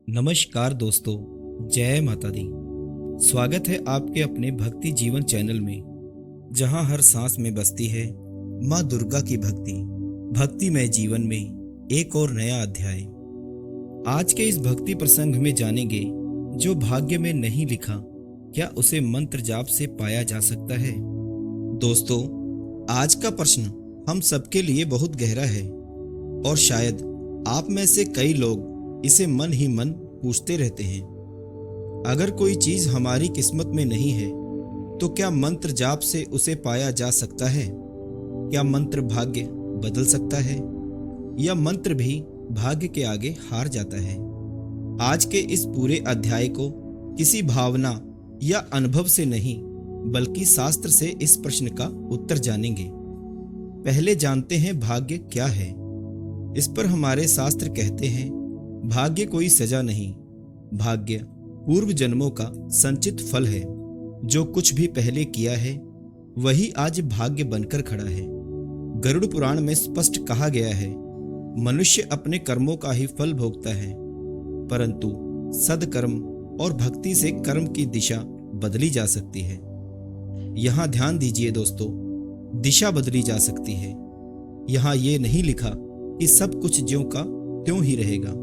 नमस्कार दोस्तों, जय माता दी। स्वागत है आपके अपने भक्ति जीवन चैनल में, जहां हर सांस में बसती है माँ दुर्गा की भक्ति। भक्तिमय जीवन में एक और नया अध्याय। आज के इस भक्ति प्रसंग में जानेंगे, जो भाग्य में नहीं लिखा, क्या उसे मंत्र जाप से पाया जा सकता है। दोस्तों, आज का प्रश्न हम सबके लिए बहुत गहरा है और शायद आप में से कई लोग इसे मन ही मन पूछते रहते हैं। अगर कोई चीज हमारी किस्मत में नहीं है, तो क्या मंत्र जाप से उसे पाया जा सकता है? क्या मंत्र भाग्य बदल सकता है, या मंत्र भी भाग्य के आगे हार जाता है? आज के इस पूरे अध्याय को किसी भावना या अनुभव से नहीं, बल्कि शास्त्र से इस प्रश्न का उत्तर जानेंगे। पहले जानते हैं भाग्य क्या है। इस पर हमारे शास्त्र कहते हैं, भाग्य कोई सजा नहीं, भाग्य पूर्व जन्मों का संचित फल है। जो कुछ भी पहले किया है वही आज भाग्य बनकर खड़ा है। गरुड़ पुराण में स्पष्ट कहा गया है, मनुष्य अपने कर्मों का ही फल भोगता है, परंतु सदकर्म और भक्ति से कर्म की दिशा बदली जा सकती है। यहाँ ध्यान दीजिए दोस्तों, दिशा बदली जा सकती है। यहाँ ये नहीं लिखा कि सब कुछ ज्यों का त्यों ही रहेगा।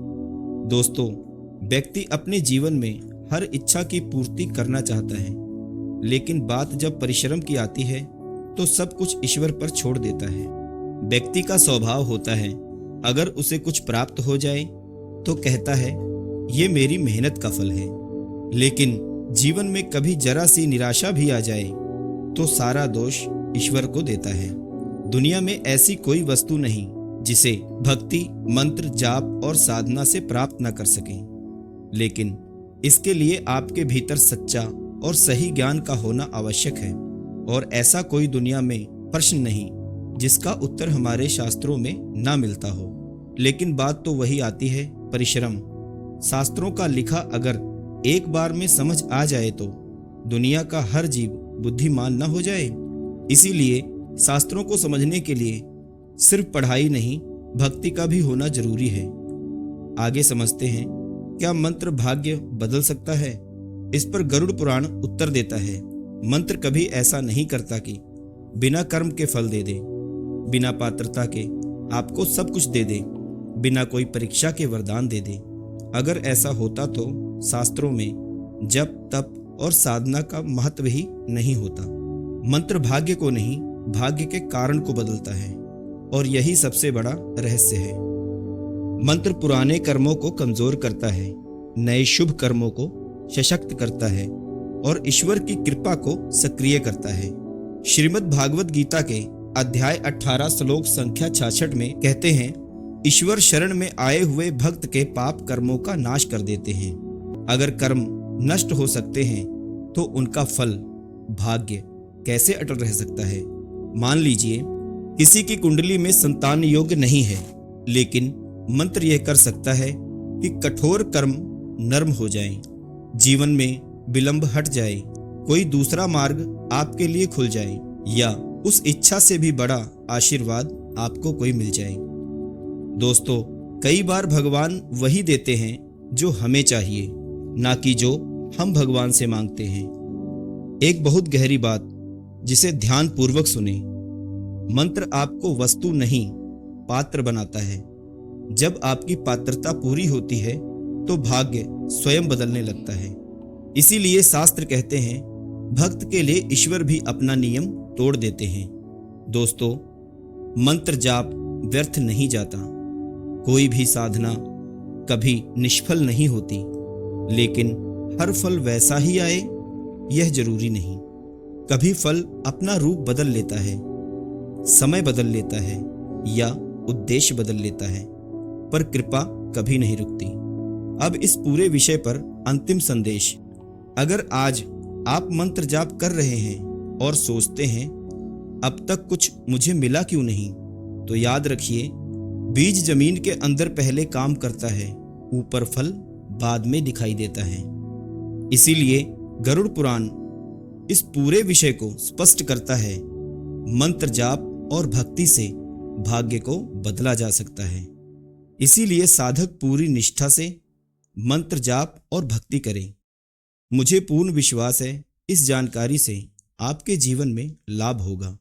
दोस्तों, व्यक्ति अपने जीवन में हर इच्छा की पूर्ति करना चाहता है, लेकिन बात जब परिश्रम की आती है तो सब कुछ ईश्वर पर छोड़ देता है। व्यक्ति का स्वभाव होता है, अगर उसे कुछ प्राप्त हो जाए तो कहता है ये मेरी मेहनत का फल है, लेकिन जीवन में कभी जरा सी निराशा भी आ जाए तो सारा दोष ईश्वर को देता है। दुनिया में ऐसी कोई वस्तु नहीं जिसे भक्ति, मंत्र, जाप और साधना से प्राप्त न कर सकें, लेकिन इसके लिए आपके भीतर सच्चा और सही ज्ञान का होना आवश्यक है। और ऐसा कोई दुनिया में प्रश्न नहीं जिसका उत्तर हमारे शास्त्रों में ना मिलता हो। लेकिन बात तो वही आती है, परिश्रम। शास्त्रों का लिखा अगर एक बार में समझ आ जाए तो दुनिया का हर जीव बुद्धिमान न हो जाए। इसीलिए शास्त्रों को समझने के लिए सिर्फ पढ़ाई नहीं, भक्ति का भी होना जरूरी है। आगे समझते हैं, क्या मंत्र भाग्य बदल सकता है? इस पर गरुड़ पुराण उत्तर देता है, मंत्र कभी ऐसा नहीं करता कि बिना कर्म के फल दे दे, बिना पात्रता के आपको सब कुछ दे दे, बिना कोई परीक्षा के वरदान दे दे। अगर ऐसा होता तो शास्त्रों में जप, तप और साधना का महत्व ही नहीं होता। मंत्र भाग्य को नहीं, भाग्य के कारण को बदलता है, और यही सबसे बड़ा रहस्य है। मंत्र पुराने कर्मों को कमजोर करता है, नए शुभ कर्मों को सशक्त करता है और ईश्वर की कृपा को सक्रिय करता है। श्रीमद् भागवत गीता के अध्याय 18 श्लोक संख्या 66 में कहते हैं, ईश्वर शरण में आए हुए भक्त के पाप कर्मों का नाश कर देते हैं। अगर कर्म नष्ट हो सकते हैं तो उनका फल भाग्य कैसे अटल रह सकता है? मान लीजिए किसी की कुंडली में संतान योग्य नहीं है, लेकिन मंत्र यह कर सकता है कि कठोर कर्म नर्म हो जाएं, जीवन में विलंब हट जाए, कोई दूसरा मार्ग आपके लिए खुल जाए, या उस इच्छा से भी बड़ा आशीर्वाद आपको कोई मिल जाए। दोस्तों, कई बार भगवान वही देते हैं जो हमें चाहिए, ना कि जो हम भगवान से मांगते हैं। एक बहुत गहरी बात, जिसे ध्यान पूर्वक सुने। मंत्र आपको वस्तु नहीं, पात्र बनाता है। जब आपकी पात्रता पूरी होती है तो भाग्य स्वयं बदलने लगता है। इसीलिए शास्त्र कहते हैं, भक्त के लिए ईश्वर भी अपना नियम तोड़ देते हैं। दोस्तों, मंत्र जाप व्यर्थ नहीं जाता। कोई भी साधना कभी निष्फल नहीं होती, लेकिन हर फल वैसा ही आए यह जरूरी नहीं। कभी फल अपना रूप बदल लेता है, समय बदल लेता है, या उद्देश्य बदल लेता है, पर कृपा कभी नहीं रुकती। अब इस पूरे विषय पर अंतिम संदेश। अगर आज आप मंत्र जाप कर रहे हैं और सोचते हैं अब तक कुछ मुझे मिला क्यों नहीं, तो याद रखिए, बीज जमीन के अंदर पहले काम करता है, ऊपर फल बाद में दिखाई देता है। इसीलिए गरुड़ पुराण इस पूरे विषय को स्पष्ट करता है, मंत्र जाप और भक्ति से भाग्य को बदला जा सकता है। इसीलिए साधक पूरी निष्ठा से मंत्र जाप और भक्ति करें। मुझे पूर्ण विश्वास है इस जानकारी से आपके जीवन में लाभ होगा।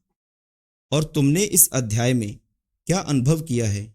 और तुमने इस अध्याय में क्या अनुभव किया है